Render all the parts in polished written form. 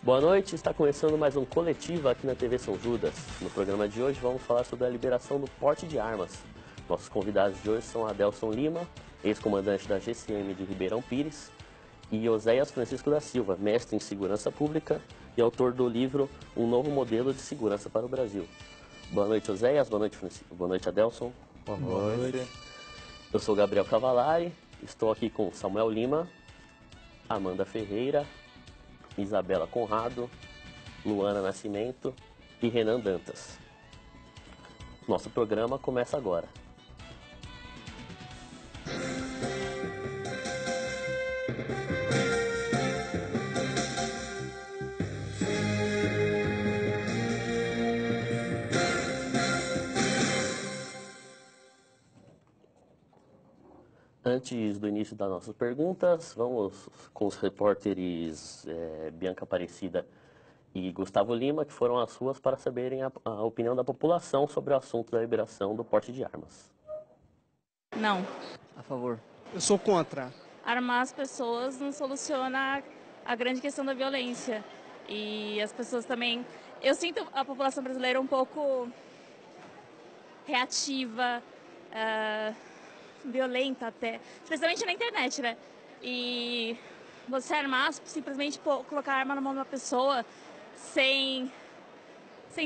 Boa noite, está começando mais um Coletiva aqui na TV São Judas. No programa de hoje vamos falar sobre a liberação do porte de armas. Nossos convidados de hoje são Adelson Lima, ex-comandante da GCM de Ribeirão Pires, e Oséias Francisco da Silva, mestre em segurança pública e autor do livro Um Novo Modelo de Segurança para o Brasil. Boa noite, Oséias. Boa noite, Francisco. Boa noite, Adelson. Boa noite. Eu sou Gabriel Cavalari, estou aqui com Samuel Lima, Amanda Ferreira, Isabela Conrado, Luana Nascimento e Renan Dantas. Nosso programa começa agora. Antes do início das nossas perguntas, vamos com os repórteres Bianca Aparecida e Gustavo Lima, que foram às ruas para saberem a opinião da população sobre o assunto da liberação do porte de armas. Não. A favor. Eu sou contra. Armar as pessoas não soluciona a grande questão da violência. E as pessoas também... Eu sinto a população brasileira um pouco reativa, violenta até, especialmente na internet, né? E você armar, simplesmente colocar a arma na mão de uma pessoa sem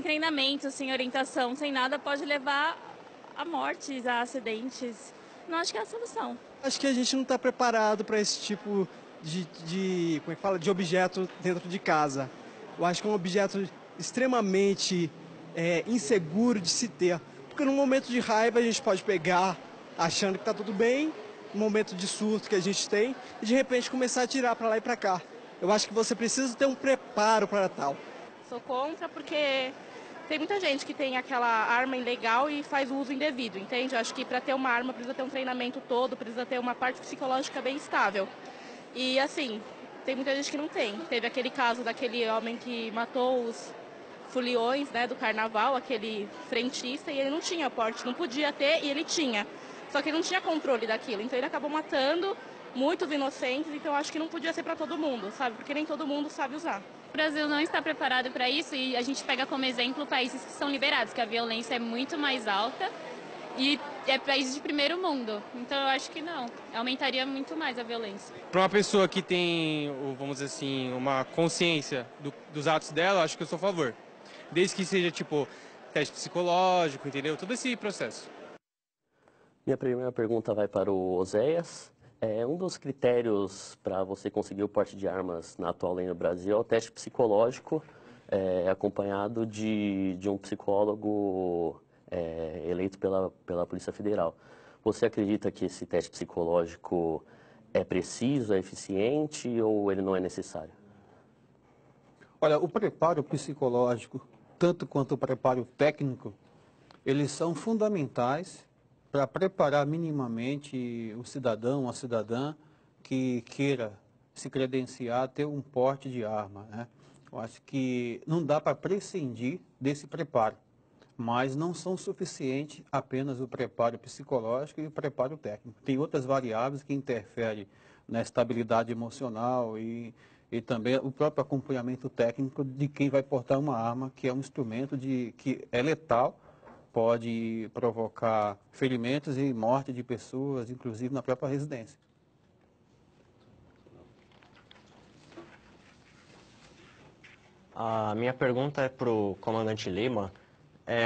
treinamento, sem orientação, sem nada, pode levar a mortes, a acidentes. Não acho que é a solução. Acho que a gente não está preparado para esse tipo como é que fala, de objeto dentro de casa. Eu acho que é um objeto extremamente inseguro de se ter. Porque num momento de raiva a gente pode pegar achando que está tudo bem, no momento de surto que a gente tem, e de repente começar a atirar para lá e para cá. Eu acho que você precisa ter um preparo para tal. Sou contra porque tem muita gente que tem aquela arma ilegal e faz uso indevido, entende? Eu acho que para ter uma arma precisa ter um treinamento todo, precisa ter uma parte psicológica bem estável. E assim, tem muita gente que não tem. Teve aquele caso daquele homem que matou os foliões, né, do carnaval, aquele frentista, e ele não tinha porte, não podia ter e ele tinha. Só que ele não tinha controle daquilo, então ele acabou matando muitos inocentes, então eu acho que não podia ser para todo mundo, sabe? Porque nem todo mundo sabe usar. O Brasil não está preparado para isso e a gente pega como exemplo países que são liberados, que a violência é muito mais alta e é países de primeiro mundo. Então eu acho que não, aumentaria muito mais a violência. Para uma pessoa que tem, vamos dizer assim, uma consciência dos atos dela, eu acho que eu sou a favor. Desde que seja, tipo, teste psicológico, entendeu? Todo esse processo. Minha primeira pergunta vai para o Oséias. Um dos critérios para você conseguir o porte de armas na atual lei no Brasil é o teste psicológico, acompanhado de um psicólogo eleito pela Polícia Federal. Você acredita que esse teste psicológico é preciso, é eficiente ou ele não é necessário? Olha, o preparo psicológico, tanto quanto o preparo técnico, eles são fundamentais para preparar minimamente o cidadão, a cidadã que queira se credenciar a ter um porte de arma, né? Eu acho que não dá para prescindir desse preparo, mas não são suficientes apenas o preparo psicológico e o preparo técnico. Tem outras variáveis que interferem na estabilidade emocional e também o próprio acompanhamento técnico de quem vai portar uma arma, que é um instrumento que é letal, pode provocar ferimentos e morte de pessoas, inclusive na própria residência. A minha pergunta é para o comandante Lima.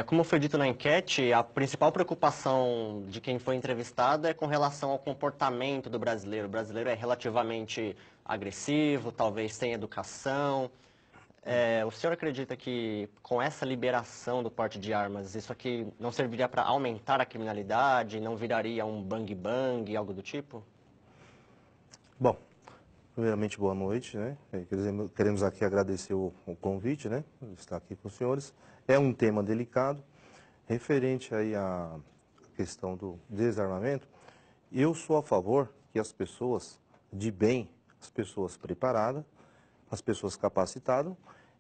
Como foi dito na enquete, a principal preocupação de quem foi entrevistado é com relação ao comportamento do brasileiro. O brasileiro é relativamente agressivo, talvez sem educação. O senhor acredita que com essa liberação do porte de armas, isso aqui não serviria para aumentar a criminalidade, não viraria um bang-bang, algo do tipo? Bom, primeiramente boa noite, né? Queremos aqui agradecer o convite, né? Estar aqui com os senhores. É um tema delicado, referente aí à questão do desarmamento. Eu sou a favor que as pessoas de bem, as pessoas preparadas, as pessoas capacitadas,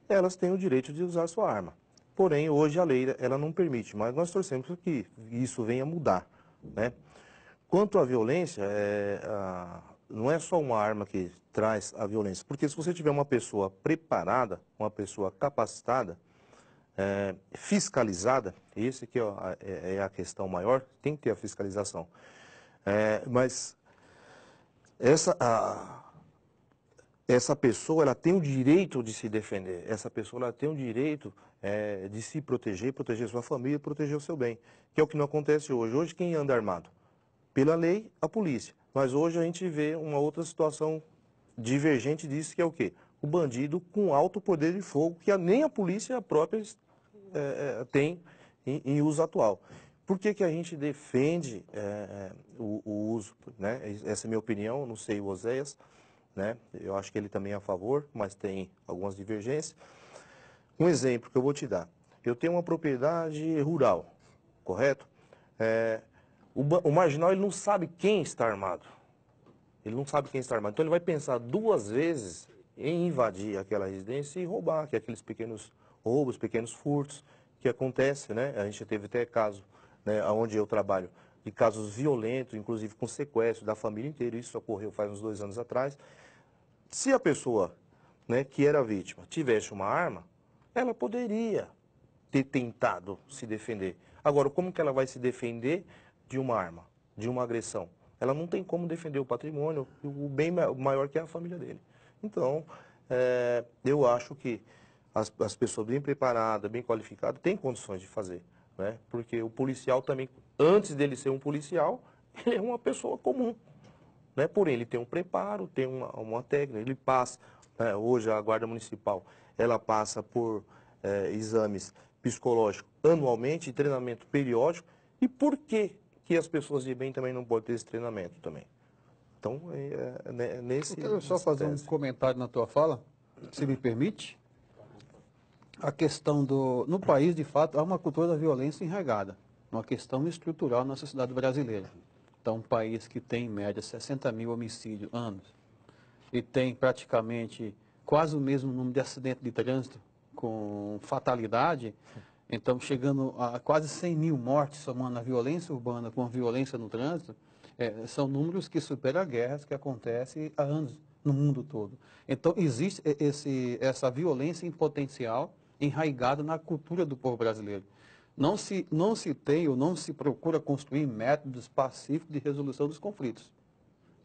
elas têm o direito de usar sua arma. Porém, hoje a lei ela não permite, mas nós torcemos que isso venha mudar, né? Quanto à violência, não é só uma arma que traz a violência, porque se você tiver uma pessoa preparada, uma pessoa capacitada, fiscalizada, esse que é a questão maior, tem que ter a fiscalização. Mas essa pessoa, ela tem o direito de se defender, essa pessoa ela tem o direito de se proteger, proteger sua família, proteger o seu bem, que é o que não acontece hoje. Hoje quem anda armado? Pela lei, a polícia. Mas hoje a gente vê uma outra situação divergente disso, que é o quê? O bandido com alto poder de fogo, que nem a polícia própria tem em uso atual. Por que que a gente defende o uso, né? Essa é a minha opinião, não sei o Oséias, né? Eu acho que ele também é a favor, mas tem algumas divergências. Um exemplo que eu vou te dar. Eu tenho uma propriedade rural, correto? O marginal, ele não sabe quem está armado. Ele não sabe quem está armado. Então ele vai pensar 2 vezes em invadir aquela residência e roubar, que é aqueles pequenos roubos, pequenos furtos que acontecem, né? A gente teve até caso, né, onde eu trabalho, de casos violentos, inclusive com sequestro da família inteira. Isso ocorreu faz uns 2 anos atrás. Se a pessoa, né, que era vítima tivesse uma arma, ela poderia ter tentado se defender. Agora, como que ela vai se defender de uma arma, de uma agressão? Ela não tem como defender o patrimônio, o bem maior que é a família dele. Então, eu acho que as pessoas bem preparadas, bem qualificadas, têm condições de fazer, né? Porque o policial também, antes dele ser um policial, ele é uma pessoa comum, né? Porém, ele tem um preparo, tem uma técnica, ele passa, né? Hoje a Guarda Municipal, ela passa por exames psicológicos anualmente, treinamento periódico. E por que as pessoas de bem também não podem ter esse treinamento também? Então, nesse... Eu quero só fazer um comentário na tua fala, se me permite. A questão no país, de fato, há uma cultura da violência enraizada, uma questão estrutural na sociedade brasileira. Então, um país que tem, em média, 60 mil homicídios anos e tem praticamente quase o mesmo número de acidentes de trânsito com fatalidade, então chegando a quase 100 mil mortes, somando a violência urbana com a violência no trânsito, são números que superam guerras que acontecem há anos no mundo todo. Então, existe essa violência em potencial enraizada na cultura do povo brasileiro. Não se tem ou não se procura construir métodos pacíficos de resolução dos conflitos.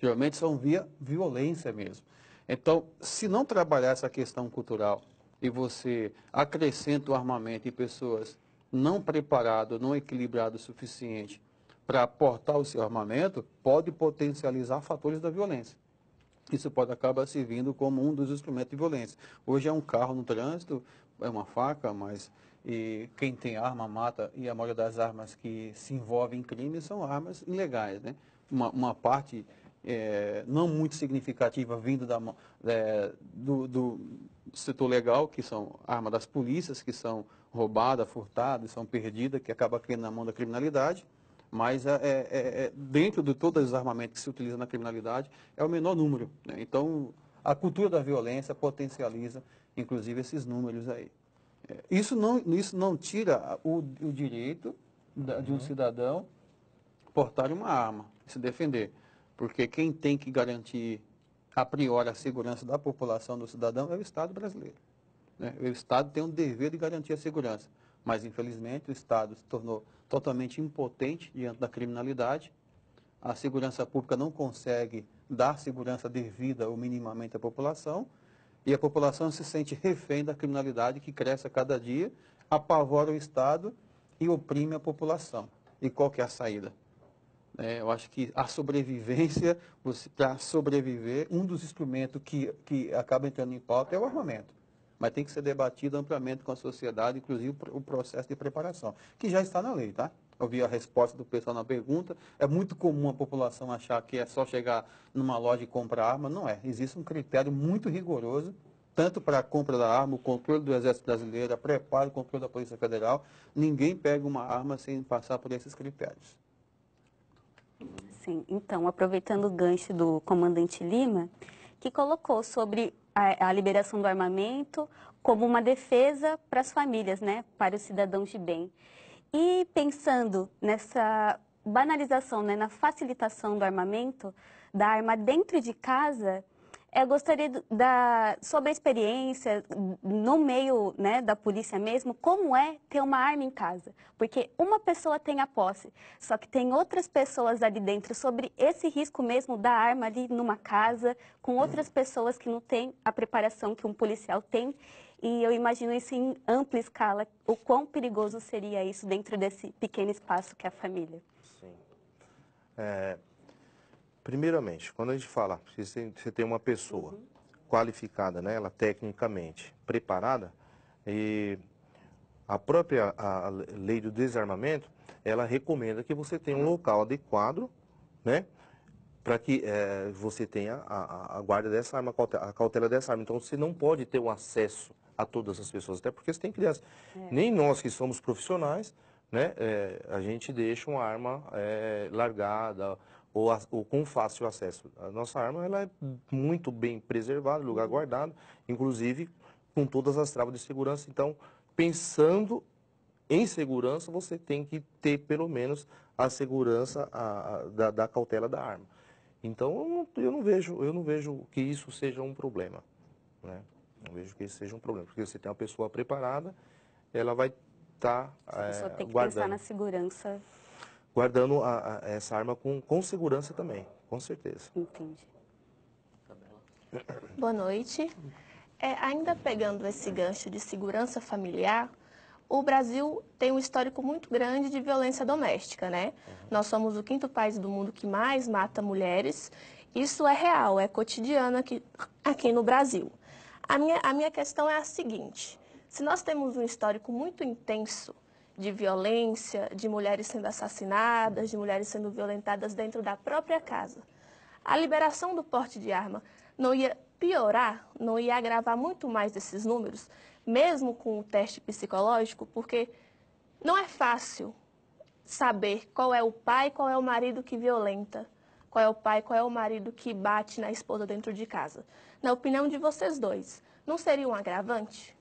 Geralmente são via violência mesmo. Então, se não trabalhar essa questão cultural e você acrescenta o armamento em pessoas não preparadas, não equilibradas o suficiente para aportar o seu armamento, pode potencializar fatores da violência. Isso pode acabar servindo como um dos instrumentos de violência. Hoje é um carro no trânsito, é uma faca, mas quem tem arma mata, e a maioria das armas que se envolvem em crime são armas ilegais, né? Uma parte não muito significativa vindo do setor legal, que são armas das polícias, que são roubadas, furtadas, são perdidas, que acaba caindo na mão da criminalidade. Mas dentro de todos os armamentos que se utilizam na criminalidade, é o menor número, né? Então, a cultura da violência potencializa, inclusive, esses números aí. Isso não tira o direito de um cidadão portar uma arma, se defender. Porque quem tem que garantir, a priori, a segurança da população, do cidadão, é o Estado brasileiro, né? O Estado tem um dever de garantir a segurança. Mas, infelizmente, o Estado se tornou totalmente impotente diante da criminalidade. A segurança pública não consegue dar segurança devida ou minimamente à população. E a população se sente refém da criminalidade que cresce a cada dia, apavora o Estado e oprime a população. E qual que é a saída? Eu acho que a sobrevivência, para sobreviver, um dos instrumentos que acaba entrando em pauta é o armamento. Mas tem que ser debatido amplamente com a sociedade, inclusive o processo de preparação, que já está na lei, tá? Eu vi a resposta do pessoal na pergunta. É muito comum a população achar que é só chegar numa loja e comprar arma. Não é. Existe um critério muito rigoroso, tanto para a compra da arma, o controle do Exército Brasileiro, a preparo e o controle da Polícia Federal. Ninguém pega uma arma sem passar por esses critérios. Sim, então, aproveitando o gancho do comandante Lima, que colocou sobre a liberação do armamento como uma defesa para as famílias, né, para os cidadãos de bem. E pensando nessa banalização, né, na facilitação do armamento, da arma dentro de casa, eu gostaria sobre a experiência no meio, né, da polícia mesmo, como é ter uma arma em casa. Porque uma pessoa tem a posse, só que tem outras pessoas ali dentro, sobre esse risco mesmo da arma ali numa casa, com outras pessoas que não têm a preparação que um policial tem. E eu imagino isso em ampla escala, o quão perigoso seria isso dentro desse pequeno espaço que é a família. Sim. Primeiramente, quando a gente fala que você tem uma pessoa qualificada, né, ela tecnicamente preparada, e a lei do desarmamento, ela recomenda que você tenha um local adequado, né, para que você tenha a guarda dessa arma, a cautela dessa arma. Então, você não pode ter um acesso a todas as pessoas, até porque você tem criança. Nem nós que somos profissionais, né, a gente deixa uma arma largada, ou com fácil acesso. A nossa arma ela é muito bem preservada, lugar guardado, inclusive com todas as travas de segurança. Então, pensando em segurança, você tem que ter pelo menos a segurança da cautela da arma. Então, eu não vejo que isso seja um problema, né? Não vejo que isso seja um problema, porque você tem uma pessoa preparada, ela vai estar A pessoa tem que guardando. pensar na segurança. Guardando essa arma com segurança também, com certeza. Entendi. Boa noite. Ainda pegando esse gancho de segurança familiar, o Brasil tem um histórico muito grande de violência doméstica, né? Nós somos o 5º país do mundo que mais mata mulheres. Isso é real, é cotidiano aqui no Brasil. A minha questão é a seguinte: se nós temos um histórico muito intenso de violência, de mulheres sendo assassinadas, de mulheres sendo violentadas dentro da própria casa, a liberação do porte de arma não ia piorar, não ia agravar muito mais esses números, mesmo com o teste psicológico, porque não é fácil saber qual é o pai, qual é o marido que violenta, qual é o pai, qual é o marido que bate na esposa dentro de casa. Na opinião de vocês dois, não seria um agravante?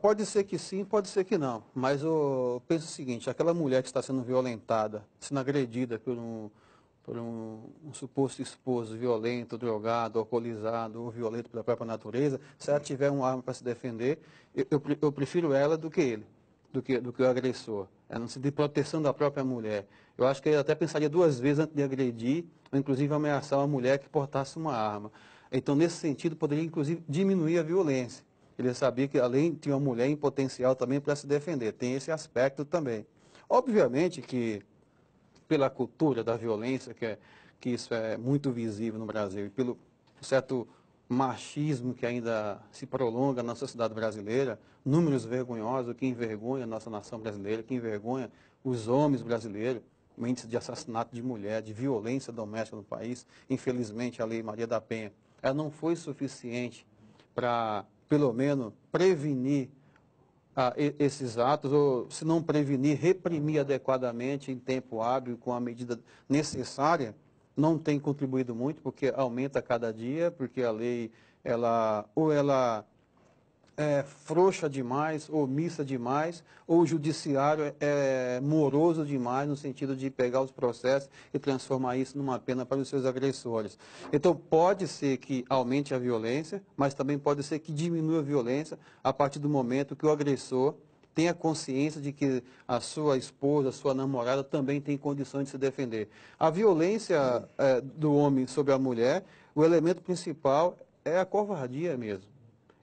Pode ser que sim, pode ser que não. Mas eu penso o seguinte: aquela mulher que está sendo violentada, sendo agredida por um suposto esposo violento, drogado, alcoolizado ou violento pela própria natureza, se ela tiver uma arma para se defender, eu prefiro ela do que ele, do que o agressor. No sentido de proteção da própria mulher. Eu acho que ele até pensaria 2 vezes antes de agredir, ou inclusive ameaçar uma mulher que portasse uma arma. Então, nesse sentido, poderia inclusive diminuir a violência. Ele sabia que além tinha uma mulher em potencial também para se defender. Tem esse aspecto também. Obviamente que pela cultura da violência, que isso é muito visível no Brasil, e pelo certo machismo que ainda se prolonga na sociedade brasileira, números vergonhosos que envergonham a nossa nação brasileira, que envergonham os homens brasileiros, o índice de assassinato de mulher, de violência doméstica no país. Infelizmente, a Lei Maria da Penha, ela não foi suficiente para, pelo menos, prevenir esses atos, ou se não prevenir, reprimir adequadamente em tempo hábil, com a medida necessária. Não tem contribuído muito, porque aumenta a cada dia, porque a lei, ela é frouxa demais, omissa demais, ou o judiciário é moroso demais, no sentido de pegar os processos e transformar isso numa pena para os seus agressores. Então, pode ser que aumente a violência, mas também pode ser que diminua a violência a partir do momento que o agressor tenha consciência de que a sua esposa, a sua namorada também tem condições de se defender. A violência do homem sobre a mulher, o elemento principal é a covardia mesmo.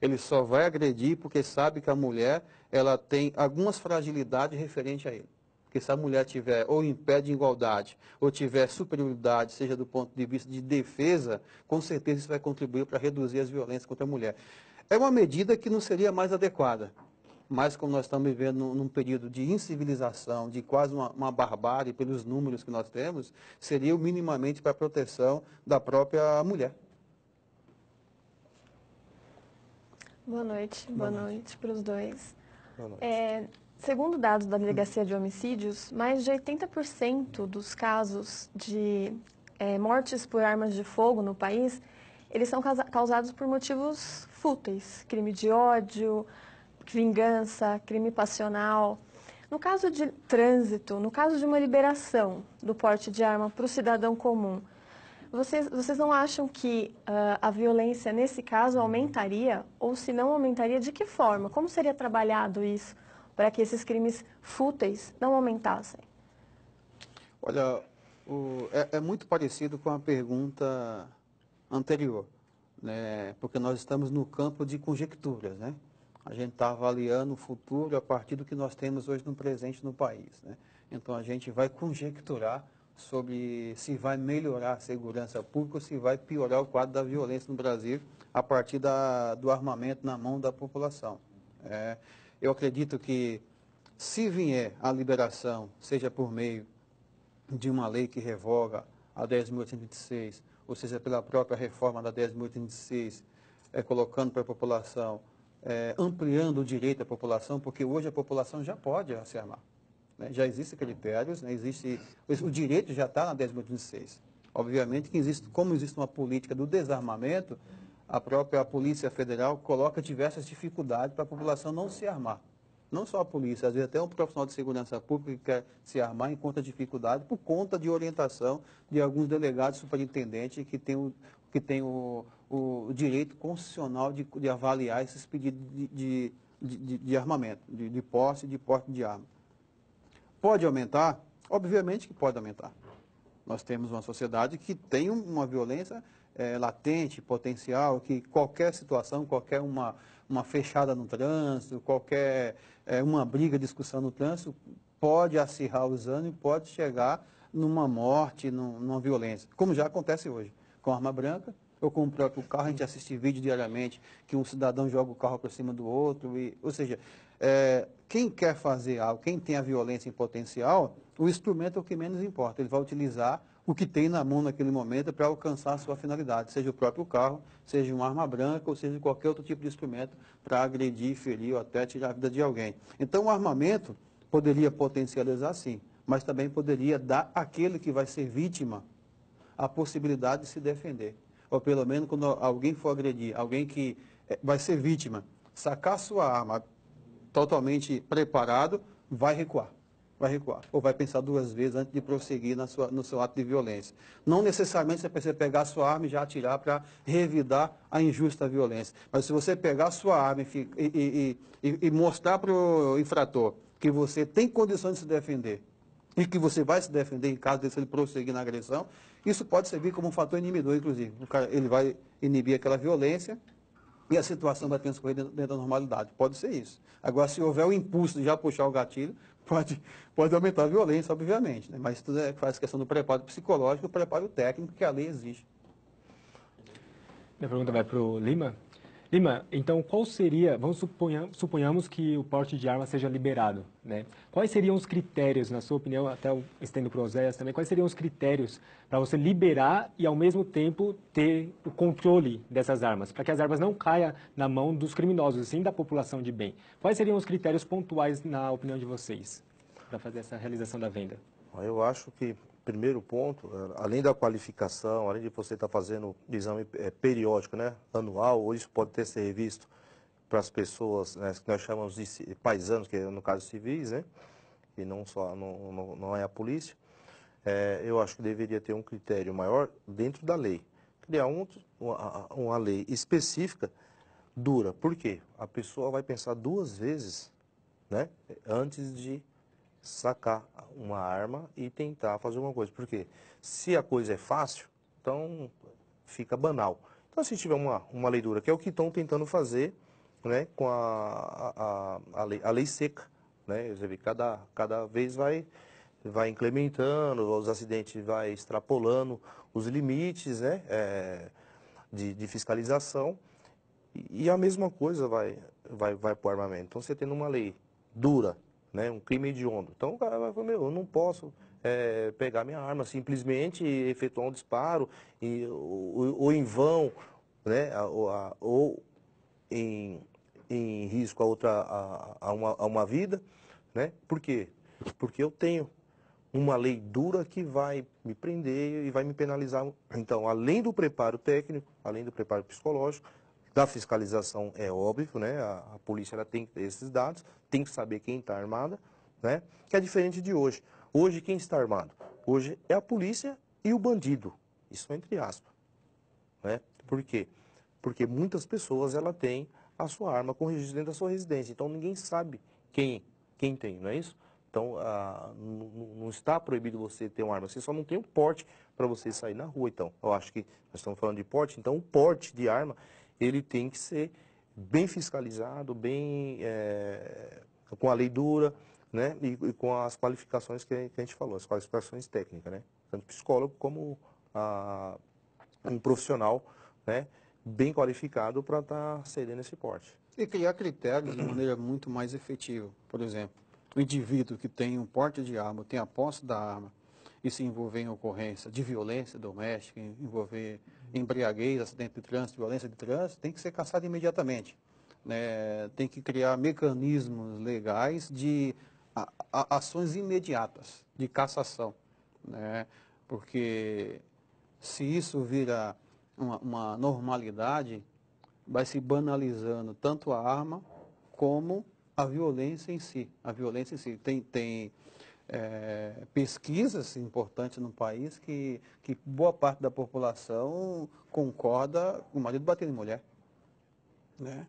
Ele só vai agredir porque sabe que a mulher ela tem algumas fragilidades referentes a ele. Porque se a mulher tiver ou em pé de igualdade, ou tiver superioridade, seja do ponto de vista de defesa, com certeza isso vai contribuir para reduzir as violências contra a mulher. É uma medida que não seria mais adequada. Mas como nós estamos vivendo num período de incivilização, de quase uma barbárie pelos números que nós temos, seria minimamente para a proteção da própria mulher. Boa noite para os dois. Boa noite. Segundo dados da Delegacia de Homicídios, mais de 80% dos casos de mortes por armas de fogo no país, eles são causados por motivos fúteis, crime de ódio, vingança, crime passional. No caso de trânsito, no caso de uma liberação do porte de arma para o cidadão comum, Vocês não acham que a violência, nesse caso, aumentaria? Ou se não aumentaria, de que forma? Como seria trabalhado isso para que esses crimes fúteis não aumentassem? Olha, é muito parecido com a pergunta anterior, né? Porque nós estamos no campo de conjecturas, né? A gente está avaliando o futuro a partir do que nós temos hoje no presente no país, né? Então, a gente vai conjecturar sobre se vai melhorar a segurança pública ou se vai piorar o quadro da violência no Brasil a partir do armamento na mão da população. Eu acredito que, se vier a liberação, seja por meio de uma lei que revoga a 10.826, ou seja, pela própria reforma da 10.826, colocando para a população, ampliando o direito da população, porque hoje a população já pode se armar. Né? Já existem critérios, né? O direito já está na 10.826. Obviamente que como existe uma política do desarmamento, a própria Polícia Federal coloca diversas dificuldades para a população não se armar. Não só a polícia, às vezes até um profissional de segurança pública que quer se armar encontra dificuldade por conta de orientação de alguns delegados superintendentes que têm o direito constitucional de avaliar esses pedidos de armamento, de posse de arma. Pode aumentar? Obviamente que pode aumentar. Nós temos uma sociedade que tem uma violência latente, potencial, que qualquer situação, qualquer uma fechada no trânsito, qualquer uma briga, discussão no trânsito, pode acirrar os ânimos e pode chegar numa morte, numa violência, como já acontece hoje, com arma branca ou com o próprio carro. A gente assiste vídeo diariamente que um cidadão joga o carro por cima do outro, ou seja, quem quer fazer algo, quem tem a violência em potencial, o instrumento é o que menos importa, ele vai utilizar o que tem na mão naquele momento para alcançar a sua finalidade, seja o próprio carro, seja uma arma branca, ou seja qualquer outro tipo de instrumento para agredir, ferir ou até tirar a vida de alguém. Então, o armamento poderia potencializar, sim, mas também poderia dar àquele que vai ser vítima a possibilidade de se defender. Ou pelo menos, quando alguém for agredir, alguém que vai ser vítima, sacar sua arma totalmente preparado, vai recuar. Ou vai pensar duas vezes antes de prosseguir no seu ato de violência. Não necessariamente você precisa pegar a sua arma e já atirar para revidar a injusta violência. Mas se você pegar a sua arma e mostrar para o infrator que você tem condições de se defender e que você vai se defender em caso de ele prosseguir na agressão, isso pode servir como um fator inibidor, inclusive. Ele vai inibir aquela violência e a situação vai transcorrer dentro da normalidade. Pode ser isso. Agora, se houver o impulso de já puxar o gatilho, pode aumentar a violência, obviamente, né? Mas tudo faz questão do preparo psicológico e do preparo técnico que a lei exige. Minha pergunta vai para o Lima. Lima, então qual seria, suponhamos que o porte de arma seja liberado, né? Quais seriam os critérios, na sua opinião, até eu estendo para o Oséias também, quais seriam os critérios para você liberar e ao mesmo tempo ter o controle dessas armas, para que as armas não caiam na mão dos criminosos, sim da população de bem? Quais seriam os critérios pontuais, na opinião de vocês, para fazer essa realização da venda? Eu acho que primeiro ponto, além da qualificação, além de você estar fazendo exame periódico, né, anual, ou isso pode ter ser revisto para as pessoas, né, que nós chamamos de paisanos, que é no caso civis, né, e não é a polícia, eu acho que deveria ter um critério maior dentro da lei. Criar uma lei específica dura. Por quê? A pessoa vai pensar duas vezes, né, antes de sacar uma arma e tentar fazer alguma coisa. Porque se a coisa é fácil, então fica banal. Então, se tiver uma lei dura, que é o que estão tentando fazer, né, com a lei seca, né? Você vê, cada vez vai incrementando, os acidentes vai extrapolando os limites, né, de fiscalização, e a mesma coisa vai para o armamento. Então, você tendo uma lei dura, né, um crime hediondo. Então o cara vai falar, eu não posso pegar minha arma simplesmente e efetuar um disparo, ou em vão, né, ou em risco a uma vida, né? Por quê? Porque eu tenho uma lei dura que vai me prender e vai me penalizar. Então, além do preparo técnico, além do preparo psicológico, da fiscalização é óbvio, né? A polícia ela tem que ter esses dados, tem que saber quem está armada, né? Que é diferente de hoje. Hoje, quem está armado? Hoje é a polícia e o bandido, Isso entre aspas. Né? Por quê? Porque muitas pessoas ela têm a sua arma com registro dentro da sua residência. Então ninguém sabe quem tem, não é isso? Então não está proibido você ter uma arma, você só não tem o porte para você sair na rua. Então, eu acho que nós estamos falando de porte, então o porte de arma ele tem que ser bem fiscalizado, com a lei dura, né? E com as qualificações que a gente falou, as qualificações técnicas, né? Tanto psicólogo como um profissional, né? Bem qualificado para estar cedendo esse porte. E criar critérios de maneira muito mais efetiva. Por exemplo, o indivíduo que tem um porte de arma, tem a posse da arma, e se envolver em ocorrência de violência doméstica, envolver embriaguez, acidente de trânsito, violência de trânsito, tem que ser caçado imediatamente. Né? Tem que criar mecanismos legais de ações imediatas, de cassação. Né? Porque se isso vira uma normalidade, vai se banalizando tanto a arma como a violência em si. A violência em si. Tem pesquisas importantes no país que boa parte da população concorda com o marido batendo em mulher. Né?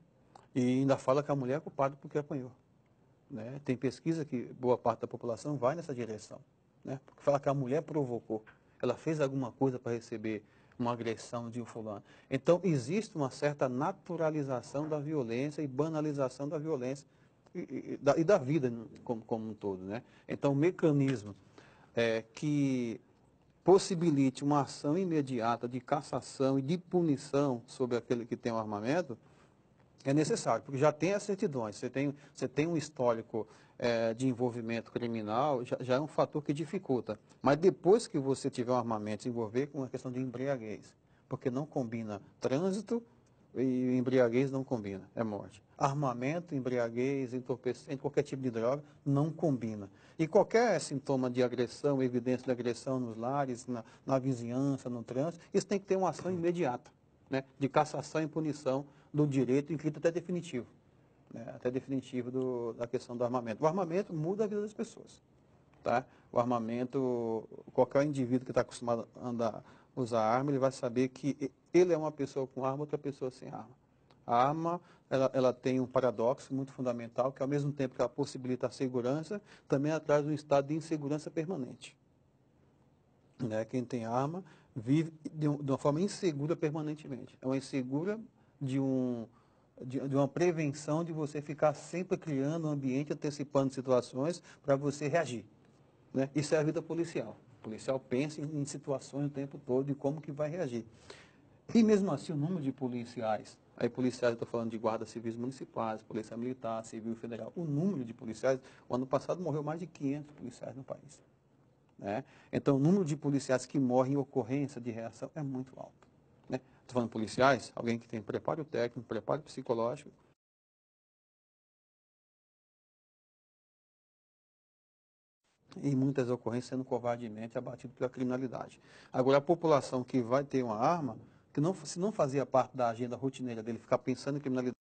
E ainda fala que a mulher é culpada porque apanhou. Né? Tem pesquisa que boa parte da população vai nessa direção. Né? Porque fala que a mulher provocou. Ela fez alguma coisa para receber uma agressão de um fulano. Então, existe uma certa naturalização da violência e banalização da violência e da vida como um todo. Né? Então, o mecanismo que possibilite uma ação imediata de cassação e de punição sobre aquele que tem um armamento é necessário, porque já tem as certidões, você tem um histórico de envolvimento criminal, já é um fator que dificulta. Mas depois que você tiver um armamento, se envolver com a questão de embriaguez, porque não combina trânsito e embriaguez não combina, é morte. Armamento, embriaguez, entorpecente, qualquer tipo de droga, não combina. E qualquer sintoma de agressão, evidência de agressão nos lares, na vizinhança, no trânsito, isso tem que ter uma ação imediata, né, de cassação e punição do direito, inclusive até definitivo. Né, até definitivo da questão do armamento. O armamento muda a vida das pessoas. Tá? O armamento, qualquer indivíduo que está acostumado a usar arma, ele vai saber que ele é uma pessoa com arma, outra pessoa sem arma. A arma, ela tem um paradoxo muito fundamental, que ao mesmo tempo que ela possibilita a segurança, também ela traz um estado de insegurança permanente. Né? Quem tem arma vive de uma forma insegura permanentemente. É uma insegura de uma prevenção de você ficar sempre criando um ambiente, antecipando situações para você reagir. Né? Isso é a vida policial. O policial pensa em situações o tempo todo e como que vai reagir. E mesmo assim, o número de policiais, aí policiais, eu estou falando de guardas civis municipais, polícia militar, civil federal, o número de policiais, o ano passado morreu mais de 500 policiais no país. Né? Então, o número de policiais que morrem em ocorrência de reação é muito alto. Estou falando policiais, alguém que tem preparo técnico, preparo psicológico. E muitas ocorrências sendo covardemente abatido pela criminalidade. Agora, a população que vai ter uma arma, que se não fazia parte da agenda rotineira dele ficar pensando em criminalidade,